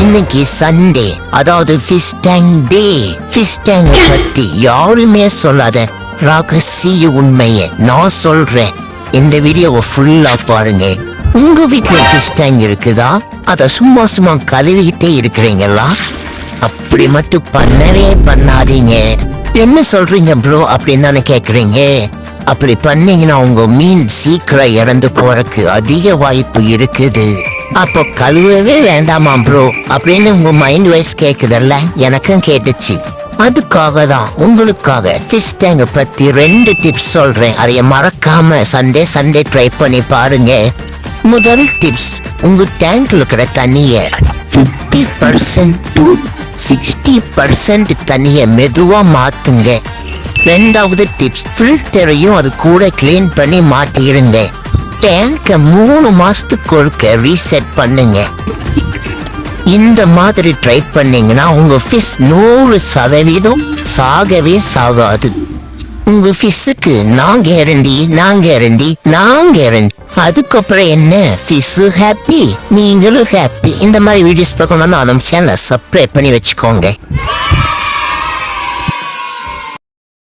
இன்னைக்கு சண்டே, அதாவது fish tank டே. Fish tank பத்தி யாருமே சொல்லாத ரகசிய உண்மையை நான் சொல்றேன். இந்த வீடியோவை ஃபுல்லா பாருங்க. உங்க வீட்டுல ஃபிஷ் டேங்க் இருக்குதா? அத சும்மா சும்மா கழுவிக்கிட்டே இருக்கிறீங்களா? அப்படி மட்டும் பண்ணவே பண்ணாதீங்க. என்ன சொல்றீங்க ப்ரோ அப்படின்னு தானே கேக்குறீங்க. அப்படி பண்ணீங்கன்னா உங்க மீன் சீக்கிரம் இறந்து போறதுக்கு அதிக வாய்ப்பு இருக்குது. அப்போ கழுவவே வேண்டாமா ப்ரோ அப்படின்னு உங்க மைண்ட் வைஸ் கேக்குதல்ல, எனக்கும் கேட்டுச்சு. அதுக்காக தான் உங்களுக்காக ஃபிஷ் டேங்க பத்தி 2 டிப்ஸ் சொல்றேன். அதை மறக்காம சண்டே ட்ரை பண்ணி பாருங்க. முதல் டிப்ஸ், உங்க டேங்க்ல இருக்கிற தண்ணிய 50% to 60% தண்ணிய மெதுவா மாத்துங்க. ரெண்டாவது டிப்ஸ், ஃபில்டரையும் அது கூட கிளீன் பண்ணி மாட்டிடுங்க. டேங்க 3 மாசத்துக்கு ஒருக்க ரீசெட் பண்ணுங்க. இந்த மாதிரி ட்ரை பண்ணீங்கன்னா உங்க ஃபிஷ் 100% சாகவே சாகாது. உங்க ஃபிஷ்ஷுக்கு நான் கேரண்டி. அதுக்கப்புறம் என்ன, ஃபிஷ் ஹாப்பி, நீங்களும் ஹாப்பி. இந்த மாதிரி வீடியோஸ் பார்க்கணும்னா நம்ம சேனலை சப்ஸ்கிரைப் பண்ணி வச்சுக்கோங்க.